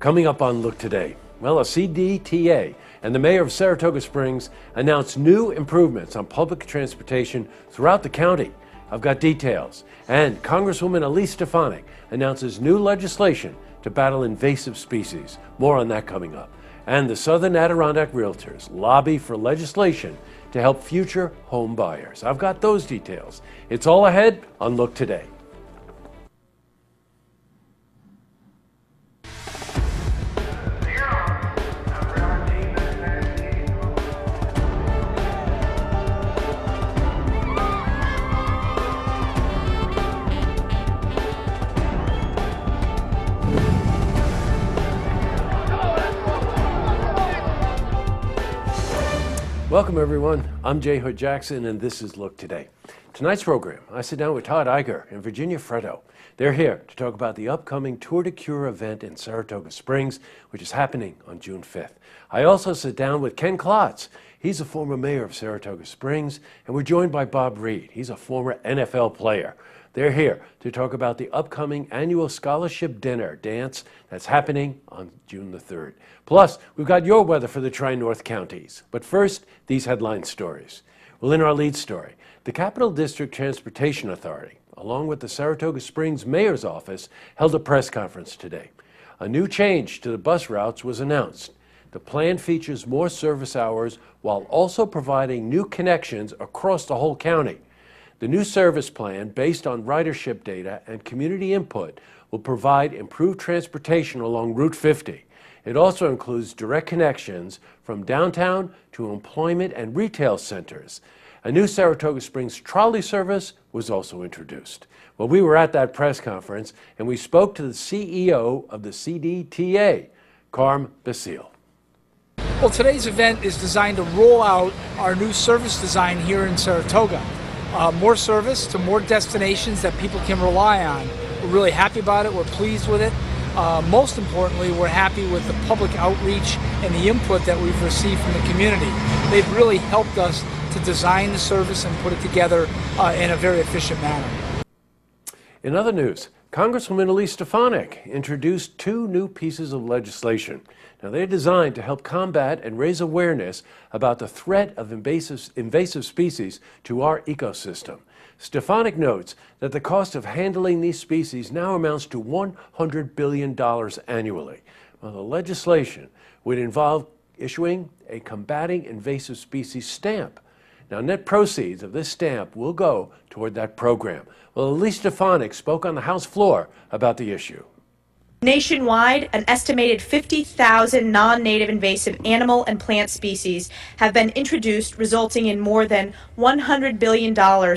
Coming up on Look Today, well, a CDTA and the mayor of Saratoga Springs announced new improvements on public transportation throughout the county. I've got details. And Congresswoman Elise Stefanik announces new legislation to battle invasive species. More on that coming up. And the Southern Adirondack Realtors lobby for legislation to help future home buyers. I've got those details. It's all ahead on Look Today. Welcome, everyone. I'm Jay Hood Jackson, and this is Look Today. Tonight's program, I sit down with Todd Iger and Virginia Fretto. They're here to talk about the upcoming Tour de Cure event in Saratoga Springs, which is happening on June 5th. I also sit down with Ken Klotz. He's a former mayor of Saratoga Springs, and we're joined by Bob Reed. He's a former NFL player. They're here to talk about the upcoming annual scholarship dinner dance that's happening on June the 3rd. Plus, we've got your weather for the Tri-North counties. But first, these headline stories. Well, in our lead story, the Capital District Transportation Authority, along with the Saratoga Springs Mayor's Office, held a press conference today. A new change to the bus routes was announced. The plan features more service hours while also providing new connections across the whole county. The new service plan, based on ridership data and community input, will provide improved transportation along Route 50. It also includes direct connections from downtown to employment and retail centers. A new Saratoga Springs trolley service was also introduced. Well, we were at that press conference, and we spoke to the CEO of the CDTA, Carm Basile. Well, today's event is designed to roll out our new service design here in Saratoga. More service to more destinations that people can rely on. We're really happy about it. We're pleased with it. Most importantly, we're happy with the public outreach and the input that we've received from the community. They've really helped us to design the service and put it together in a very efficient manner. In other news, Congresswoman Elise Stefanik introduced two new pieces of legislation. Now, they're designed to help combat and raise awareness about the threat of invasive species to our ecosystem. Stefanik notes that the cost of handling these species now amounts to $100 billion annually. Well, the legislation would involve issuing a combating invasive species stamp. Now, net proceeds of this stamp will go toward that program. Well, Elise Stefanik spoke on the House floor about the issue. Nationwide, an estimated 50,000 non-native invasive animal and plant species have been introduced, resulting in more than $100 billion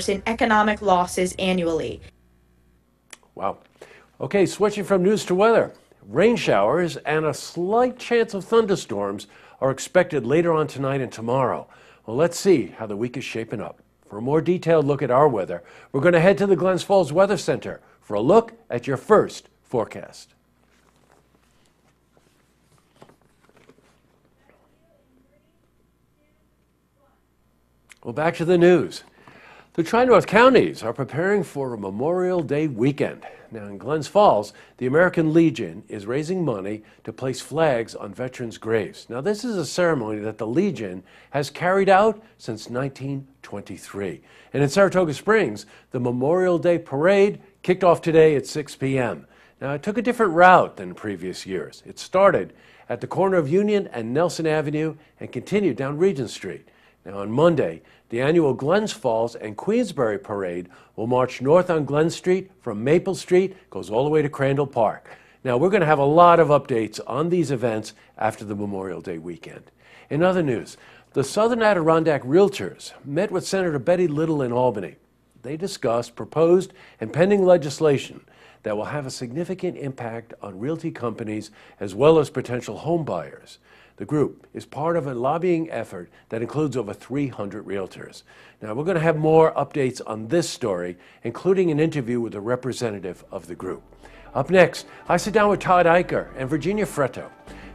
in economic losses annually. Wow. Okay, switching from news to weather. Rain showers and a slight chance of thunderstorms are expected later on tonight and tomorrow. Well, let's see how the week is shaping up. For a more detailed look at our weather, we're going to head to the Glens Falls Weather Center for a look at your first forecast. Well, back to the news. The Tri-North counties are preparing for a Memorial Day weekend. Now, in Glens Falls, the American Legion is raising money to place flags on veterans' graves. Now, this is a ceremony that the Legion has carried out since 1923. And in Saratoga Springs, the Memorial Day parade kicked off today at 6 p.m. Now, it took a different route than previous years. It started at the corner of Union and Nelson Avenue and continued down Regent Street. Now, on Monday, the annual Glens Falls and Queensbury Parade will march north on Glen Street from Maple Street, goes all the way to Crandall Park. Now, we're going to have a lot of updates on these events after the Memorial Day weekend. In other news, the Southern Adirondack Realtors met with Senator Betty Little in Albany. They discussed proposed and pending legislation that will have a significant impact on realty companies as well as potential home buyers. The group is part of a lobbying effort that includes over 300 realtors. Now, we're going to have more updates on this story, including an interview with a representative of the group. Up next, I sit down with Todd Iger and Virginia Fretto.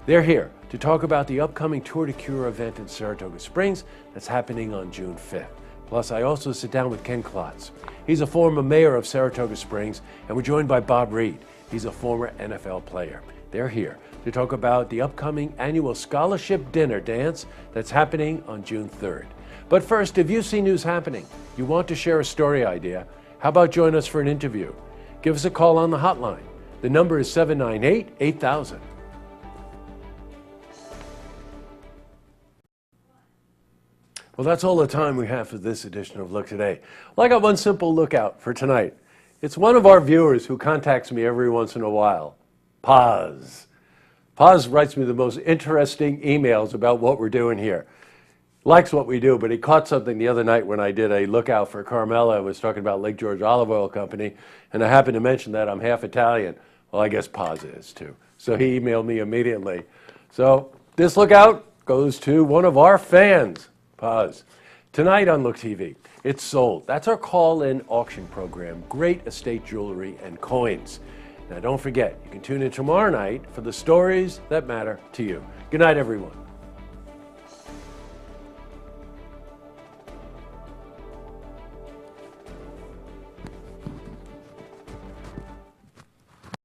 They're here to talk about the upcoming Tour de Cure event in Saratoga Springs that's happening on June 5th. Plus, I also sit down with Ken Klotz. He's a former mayor of Saratoga Springs, and we're joined by Bob Reed. He's a former NFL player. They're here to talk about the upcoming annual scholarship dinner dance that's happening on June 3rd. But first, if you see news happening, you want to share a story idea, how about join us for an interview? Give us a call on the hotline. The number is 798-8000. Well, that's all the time we have for this edition of Look Today. Well, I got one simple lookout for tonight. It's one of our viewers who contacts me every once in a while, Paz. Paz writes me the most interesting emails about what we're doing here. Likes what we do, but he caught something the other night when I did a lookout for Carmela. I was talking about Lake George Olive Oil Company, and I happened to mention that I'm half Italian. Well, I guess Paz is too. So he emailed me immediately. So this lookout goes to one of our fans, Paz. Tonight on Look TV, it's sold. That's our call-in auction program. Great estate jewelry and coins. Now don't forget, you can tune in tomorrow night for the stories that matter to you. Good night, everyone.